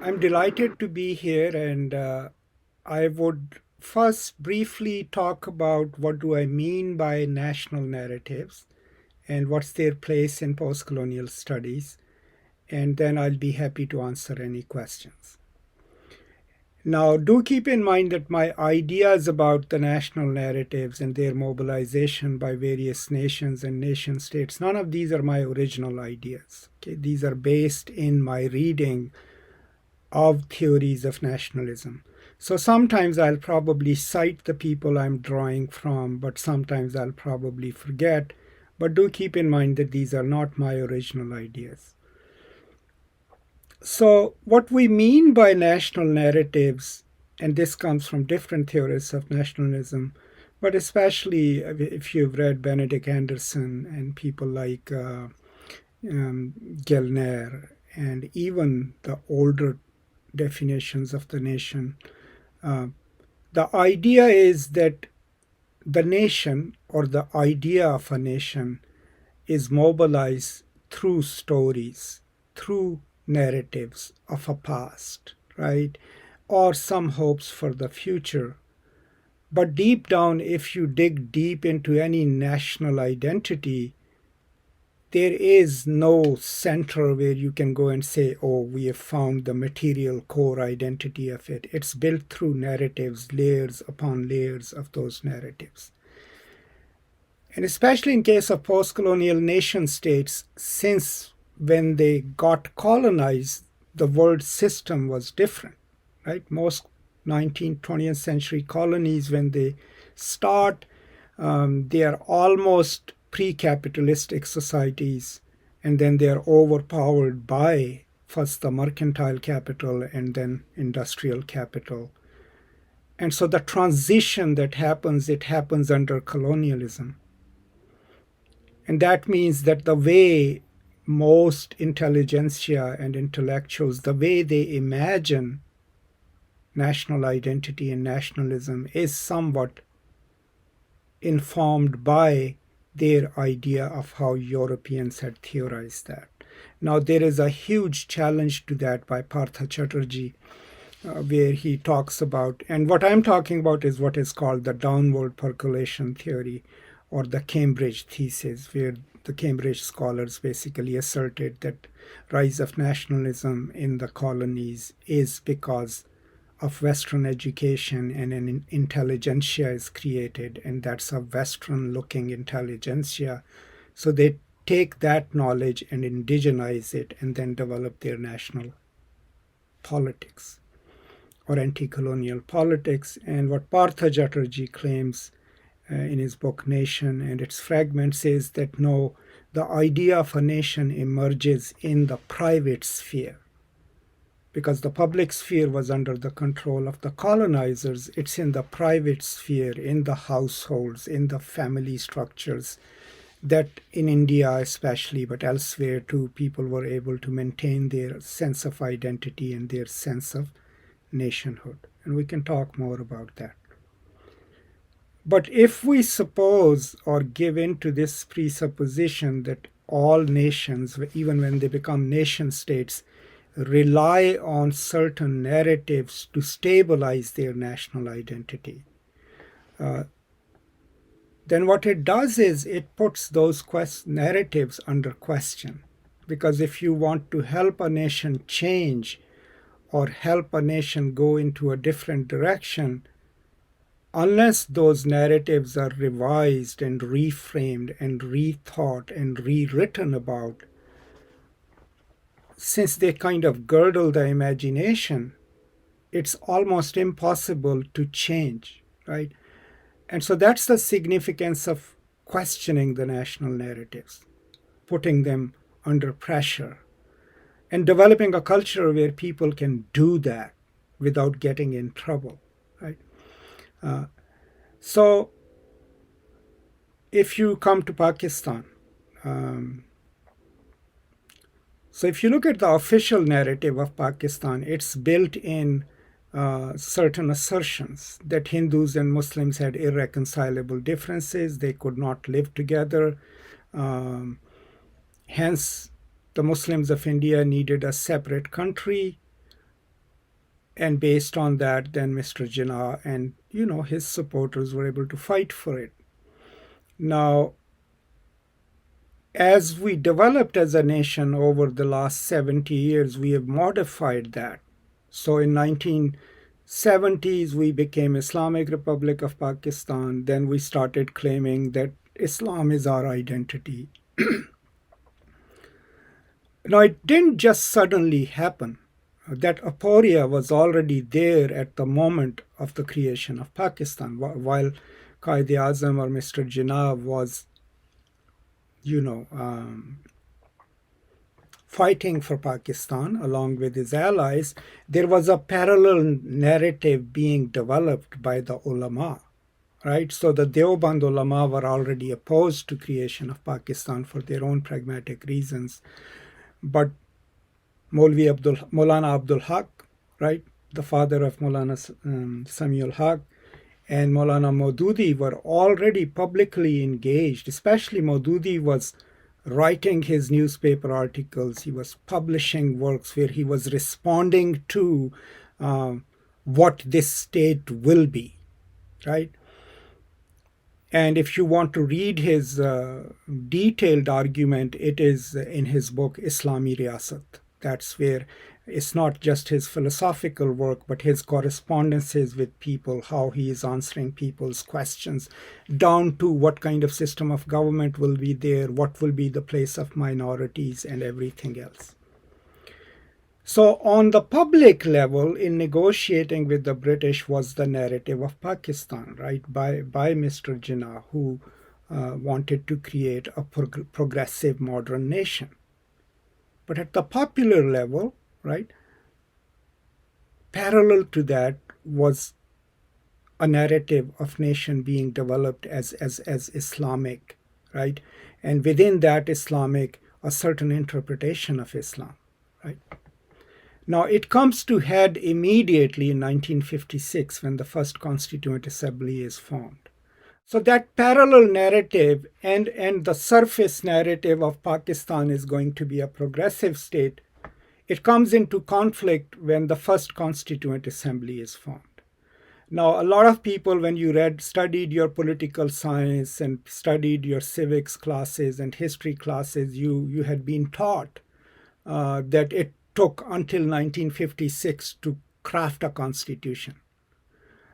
I'm delighted to be here, and I would first briefly talk about what do I mean by national narratives and what's their place in postcolonial studies, and then I'll be happy to answer any questions. Now, do keep in mind that my ideas about the national narratives and their mobilization by various nations and nation states, none of these are my original ideas. Okay? These are based in my reading of theories of nationalism. So sometimes I'll probably cite the people I'm drawing from, but sometimes I'll probably forget. But do keep in mind that these are not my original ideas. So, what we mean by national narratives, and this comes from different theorists of nationalism, but especially if you've read Benedict Anderson and people like Gellner, and even the older definitions of the nation. The idea is that the nation or the idea of a nation is mobilized through stories, through narratives of a past, right? Or some hopes for the future. But deep down, if you dig deep into any national identity, there is no center where you can go and say, oh, we have found the material core identity of it. It's built through narratives, layers upon layers of those narratives. And especially in case of post-colonial nation states, since when they got colonized, the world system was different, right? Most 19th, 20th century colonies, when they start, they are almost pre-capitalistic societies, and then they are overpowered by first the mercantile capital and then industrial capital. And so the transition that happens, it happens under colonialism. And that means that the way most intelligentsia and intellectuals, the way they imagine national identity and nationalism is somewhat informed by their idea of how Europeans had theorized that. Now, there is a huge challenge to that by Partha Chatterjee, where he talks about, and what I'm talking about is what is called the downward percolation theory, or the Cambridge thesis, where the Cambridge scholars basically asserted that rise of nationalism in the colonies is because of Western education, and an intelligentsia is created, and that's a Western-looking intelligentsia. So they take that knowledge and indigenize it and then develop their national politics or anti-colonial politics. And what Partha Chatterjee claims in his book Nation and its Fragments is that no, the idea of a nation emerges in the private sphere. Because the public sphere was under the control of the colonizers, it's in the private sphere, in the households, in the family structures, that in India especially, but elsewhere too, people were able to maintain their sense of identity and their sense of nationhood. And we can talk more about that. But if we suppose or give in to this presupposition that all nations, even when they become nation states, rely on certain narratives to stabilize their national identity, then what it does is it puts those narratives under question. Because if you want to help a nation change or help a nation go into a different direction, unless those narratives are revised and reframed and rethought and rewritten about, since they kind of girdle the imagination, it's almost impossible to change, right? And so that's the significance of questioning the national narratives, putting them under pressure, and developing a culture where people can do that without getting in trouble, right? So if you come to Pakistan, so if you look at the official narrative of Pakistan, it's built in certain assertions that Hindus and Muslims had irreconcilable differences. They could not live together. Hence, the Muslims of India needed a separate country. And based on that, then Mr. Jinnah and his supporters were able to fight for it. Now, as we developed as a nation over the last 70 years, we have modified that. So in 1970s, we became Islamic Republic of Pakistan. Then we started claiming that Islam is our identity. Now, it didn't just suddenly happen. That aporia was already there at the moment of the creation of Pakistan, while Qaid-e-Azam or Mr. Jinnah was, fighting for Pakistan along with his allies. There was a parallel narrative being developed by the ulama, right? So the Deoband ulama were already opposed to creation of Pakistan for their own pragmatic reasons, but Maulana Abdul Haq, right, the father of Maulana Samuel Haq, and Maulana Maududi were already publicly engaged. Especially Maududi was writing his newspaper articles. He was publishing works where he was responding to what this state will be, right? And if you want to read his detailed argument, it is in his book Islami Riyasat. That's where it's not just his philosophical work, but his correspondences with people, how he is answering people's questions, down to what kind of system of government will be there, what will be the place of minorities, and everything else. So on the public level, in negotiating with the British was the narrative of Pakistan, right, by Mr. Jinnah, who wanted to create a progressive modern nation. But at the popular level, right, parallel to that was a narrative of nation being developed as Islamic, right? And within that Islamic, a certain interpretation of Islam, right? Now, it comes to head immediately in 1956 when the first Constituent Assembly is formed. So that parallel narrative and the surface narrative of Pakistan is going to be a progressive state, it comes into conflict when the first Constituent Assembly is formed. Now, a lot of people, when you studied your political science and studied your civics classes and history classes, you had been taught that it took until 1956 to craft a constitution.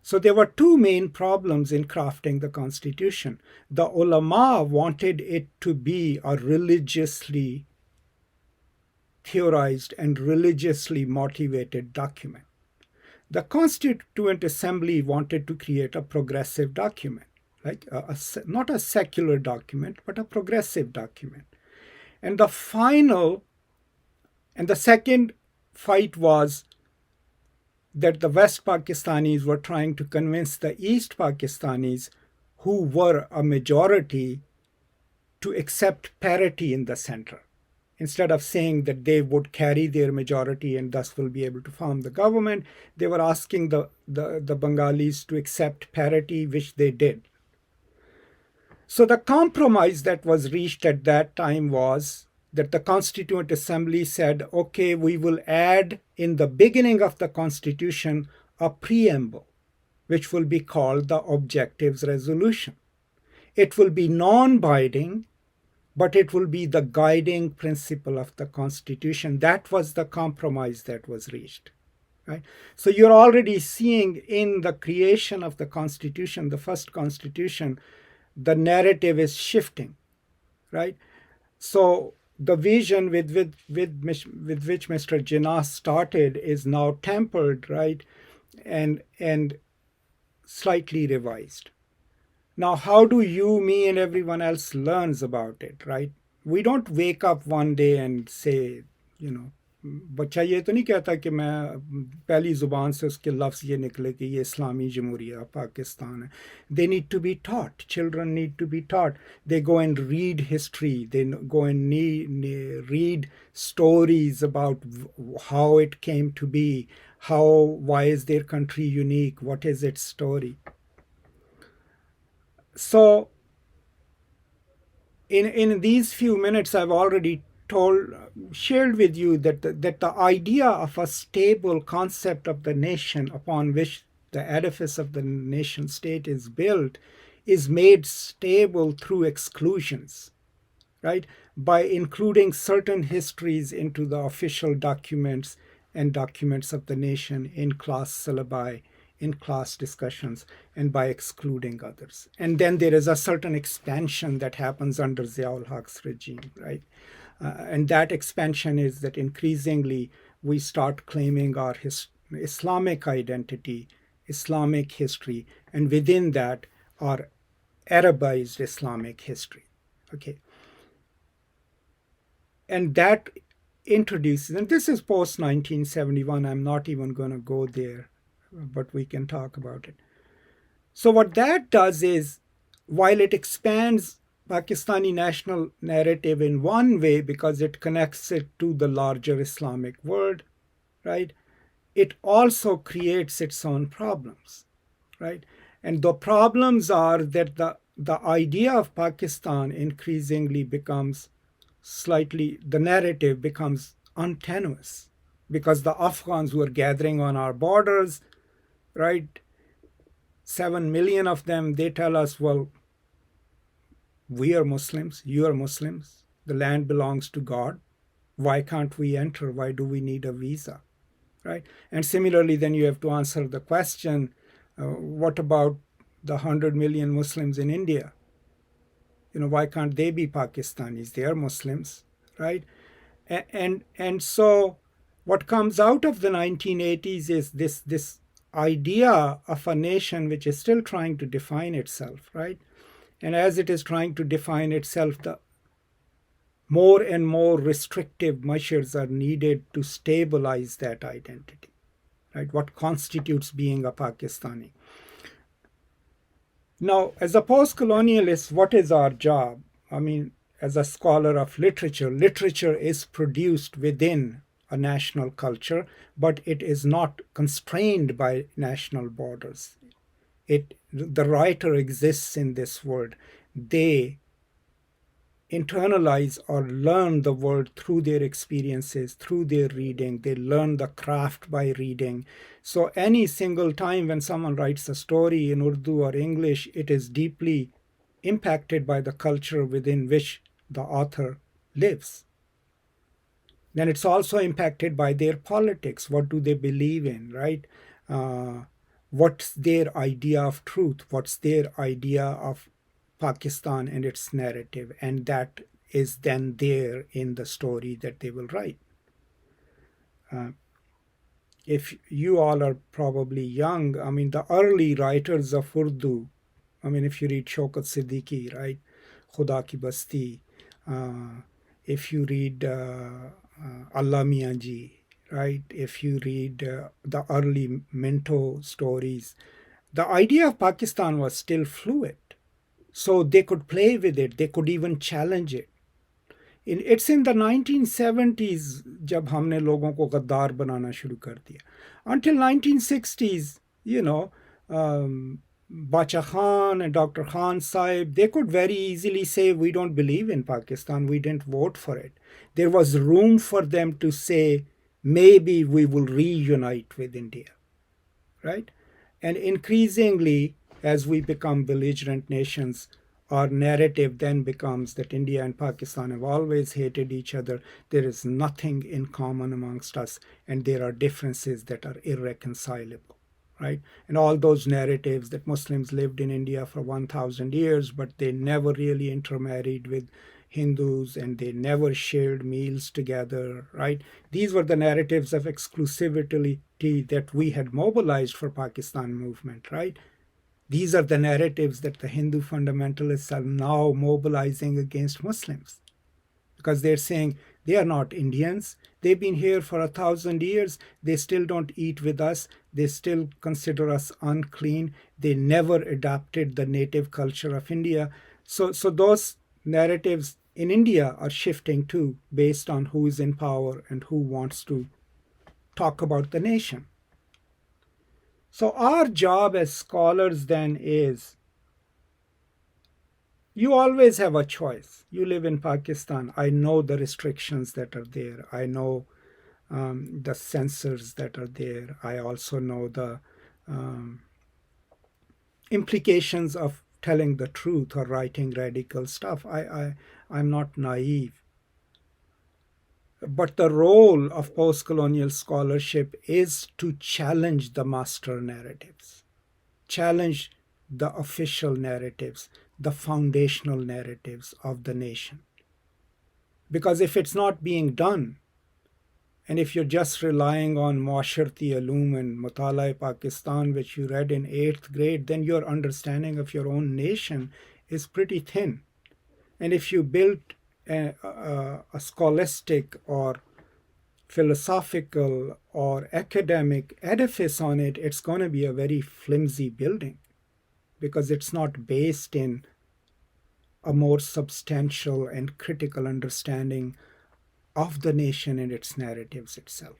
So there were two main problems in crafting the constitution. The ulama wanted it to be a religiously theorized and religiously motivated document. The Constituent Assembly wanted to create a progressive document, like not a secular document, but a progressive document. And the second fight was that the West Pakistanis were trying to convince the East Pakistanis, who were a majority, to accept parity in the center. Instead of saying that they would carry their majority and thus will be able to form the government, they were asking the Bengalis to accept parity, which they did. So the compromise that was reached at that time was that the Constituent Assembly said, okay, we will add in the beginning of the Constitution a preamble, which will be called the Objectives Resolution. It will be non-binding, but it will be the guiding principle of the Constitution. That was the compromise that was reached. Right? So you're already seeing in the creation of the Constitution, the first Constitution, the narrative is shifting, right? So the vision with which Mr. Jinnah started is now tempered, right, and slightly revised. Now, how do you, me, and everyone else learns about it, right? We don't wake up one day and say, बच्चा ये तो नहीं कहता कि मैं पहली ज़ुबान से उसके लफ्ज़ ये निकले कि ये इस्लामी जमहूरिया पाकिस्तान है. They need to be taught. Children need to be taught. They go and read history. They go and read stories about how it came to be, why is their country unique, what is its story. So in these few minutes, I've already shared with you that the idea of a stable concept of the nation upon which the edifice of the nation state is built is made stable through exclusions, right? By including certain histories into the official documents and documents of the nation in class syllabi, in class discussions, and by excluding others. And then there is a certain expansion that happens under Ziaul Haq's regime, right? And that expansion is that increasingly we start claiming our Islamic identity, Islamic history, and within that, our Arabized Islamic history. Okay. And that introduces, and this is post 1971, I'm not even going to go there, but we can talk about it. So, what that does is, while it expands Pakistani national narrative in one way because it connects it to the larger Islamic world, right? It also creates its own problems, right? And the problems are that the idea of Pakistan increasingly becomes the narrative becomes untenuous because the Afghans who are gathering on our borders, right? 7 million of them, they tell us, well, we are Muslims, you are Muslims, the land belongs to God. Why can't we enter? Why do we need a visa? Right? And similarly, then you have to answer the question, what about the 100 million Muslims in India? Why can't they be Pakistanis? They are Muslims, right? And so what comes out of the 1980s is this idea of a nation which is still trying to define itself, right? And as it is trying to define itself, the more and more restrictive measures are needed to stabilize that identity, right? What constitutes being a Pakistani? Now, as a post-colonialist, what is our job? I mean, as a scholar of literature, literature is produced within a national culture, but it is not constrained by national borders. The writer exists in this world. They internalize or learn the world through their experiences, through their reading. They learn the craft by reading. So any single time when someone writes a story in Urdu or English, it is deeply impacted by the culture within which the author lives. Then it's also impacted by their politics. What do they believe in, right? What's their idea of truth? What's their idea of Pakistan and its narrative? And that is then there in the story that they will write. If you all are probably young, I mean, the early writers of Urdu, I mean, if you read Shaukat Siddiqui, right? Khuda Ki Basti, if you read Allah Mian Ji, right? If you read the early Minto stories, the idea of Pakistan was still fluid. So they could play with it. They could even challenge it. It's in the 1970s जब हमने लोगों को गद्दार बनाना शुरू कर दिया. Until 1960s, Bacha Khan and Dr. Khan Sahib, they could very easily say, we don't believe in Pakistan, we didn't vote for it. There was room for them to say, maybe we will reunite with India, right? And increasingly, as we become belligerent nations, our narrative then becomes that India and Pakistan have always hated each other. There is nothing in common amongst us, and there are differences that are irreconcilable, right? And all those narratives that Muslims lived in India for 1,000 years, but they never really intermarried with Hindus and they never shared meals together, right? These were the narratives of exclusivity that we had mobilized for Pakistan movement, right? These are the narratives that the Hindu fundamentalists are now mobilizing against Muslims because they're saying they are not Indians. They've been here for 1,000 years. They still don't eat with us. They still consider us unclean. They never adopted the native culture of India. So those narratives in India are shifting too based on who is in power and who wants to talk about the nation. So our job as scholars then is You always have a choice. You live in Pakistan. I know the restrictions that are there. I know the censors that are there. I also know the um, implications of telling the truth or writing radical stuff. I'm not naive. But the role of post-colonial scholarship is to challenge the master narratives, challenge the official narratives, the foundational narratives of the nation. Because if it's not being done, and if you're just relying on Muasharati Ulum and Mutala Pakistan, which you read in 8th grade, then your understanding of your own nation is pretty thin. And if you build a scholastic or philosophical or academic edifice on it, it's going to be a very flimsy building because it's not based in a more substantial and critical understanding of the nation and its narratives itself,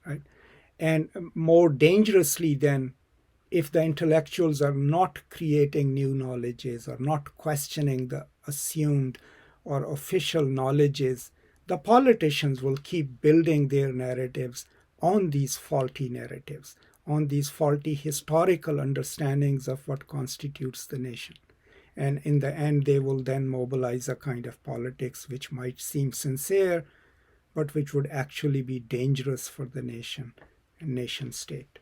right? And more dangerously, then, if the intellectuals are not creating new knowledges or not questioning the assumed or official knowledges, the politicians will keep building their narratives on these faulty narratives, on these faulty historical understandings of what constitutes the nation. And in the end, they will then mobilize a kind of politics which might seem sincere, but which would actually be dangerous for the nation and nation state.